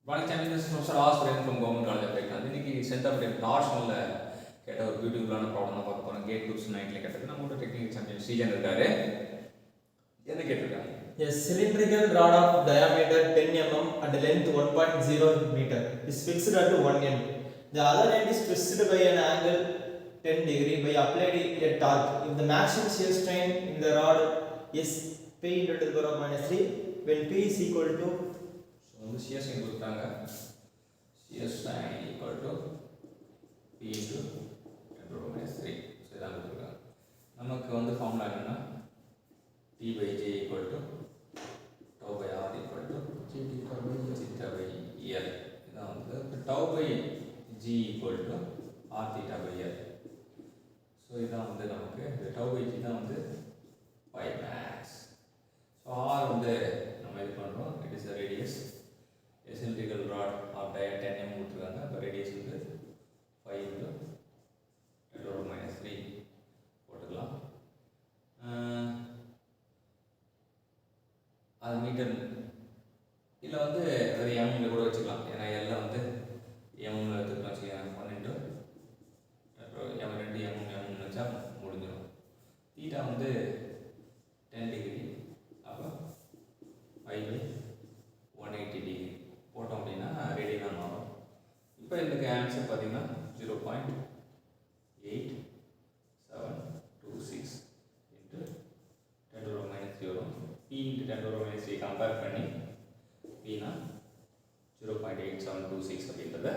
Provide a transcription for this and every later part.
Running champions from Saras from Government College of Technology. இன்னைக்கு send of டார்ஷனில் கேட்ட ஒரு பியூட்டிஃபுல்லான ப்ராப்ளம் தான் பார்க்க போகிறோம். கேட் குப்ஸ் நைட்டில் கேட்டது நம்மளோட டெக்னிக்கல் சாம்பியன் ஸ்ரீஜன் இருக்காரு. என்ன கேட்டிருக்காங்க? A cylindrical rod of diameter 10 mm and length 1.0 meter is fixed at one end. The other end is twisted by an angle 10 degree by applied a torque. If the maximum shear strain in the rod is P into the power of -3 when P is equal to வந்து shear strain கொடுத்தாங்க. shear strain equal to P into 10 to the -3. So இதான் கொடுத்துருக்காங்க. நமக்கு வந்து formula என்னன்னா P by J equal to tau by R equal to theta by L. இதான் வந்து tau by G equal to R theta by L. So இதான் வந்து நமக்கு இந்த tau by G தான் வந்து pi max. ஸோ R வந்து நம்ம இது பண்ணுறோம். It is a radius. cylindrical rod or diameter 10 mm கொடுத்துருக்காங்க. இப்போ radius வந்து 5 into 10 to the -3 போட்டுக்கலாம். அது மீட்டர் இதில் வந்து அது எம்மில் கூட வச்சுக்கலாம். ஏன்னா எல்லாம் வந்து எம்மில் எடுத்துக்கலாம் வச்சுக்கலாம். 1 into எம் 2 எம்னு வச்சா முடிஞ்சிடும். தீட்டா வந்து 10 டிகிரி, அப்போ 5 by 180 டிகிரி போட்டோம் அப்படின்னா ரேடியனாக மாறும். இப்போ இதுக்கு ஆன்சர் பார்த்தீங்கன்னா 0.8726 into 10 to the -3 வரும். P into 10 to the -3 compare பண்ணி Pனா 0.8726 அப்படின்றத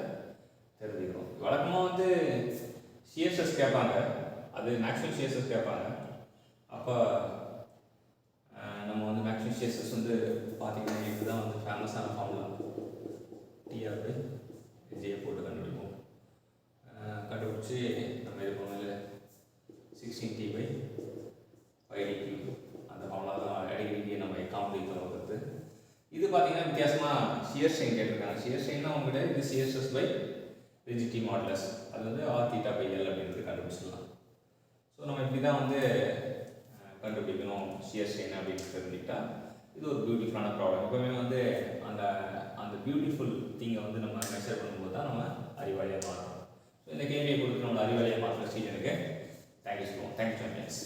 தெரிஞ்சுக்கிறோம். வழக்கமாக வந்து சிஎஸ்எஸ் கேட்பாங்க, அது மேக்ஸிமம் சிஎஸ்எஸ் கேட்பாங்க. அப்போ நம்ம வந்து மேக்ஸிமம் சிஎஸ்எஸ் வந்து பார்த்திங்கன்னா இதுதான் வந்து ஃபேமஸான ஃபார்முலா. டிஆர் பை ஜே போட்டு கண்டுபிடிப்போம். கண்டுபிடிச்சி நம்ம இது பண்ணல 16T by 5D அந்த ஃபார்முலா தான் அடிக்கடி நம்ம காம்படிட் பண்ணுறது. இது பார்த்தீங்கன்னா வித்தியாசமாக ஷியர் ஸ்ட்ரெயின் கேட்டிருக்காங்க. ஷியர் ஸ்ட்ரெயின்னா உங்கள்கிட்ட இது சிஎஸ்எஸ் பை ரிஜிட்டி மாடுலஸ், அது வந்து ஆர் தீட்டா பை எல் அப்படின்றது கண்டுபிடிச்சிடலாம். ஸோ நம்ம இப்படி தான் வந்து கண்டுபிடிக்கணும் ஷியர் ஸ்ட்ரெயின் அப்படின்னு தெரிஞ்சுக்கிட்டா இது ஒரு பியூட்டிஃபுல்லான ப்ராப்ளம். எப்பவுமே வந்து அந்த அந்த பியூட்டிஃபுல் திங்கை வந்து நம்ம மெஷர் பண்ணும்போது தான் நம்ம அறிவாளியாக மாறணும். ஸோ இந்த கேள்வியை கொடுத்து நம்மளோட அறிவாளியாக மாற்றுற ஸ்டீஜனுக்கு தேங்க்யூ சொல்லுவோம். Thank you champions.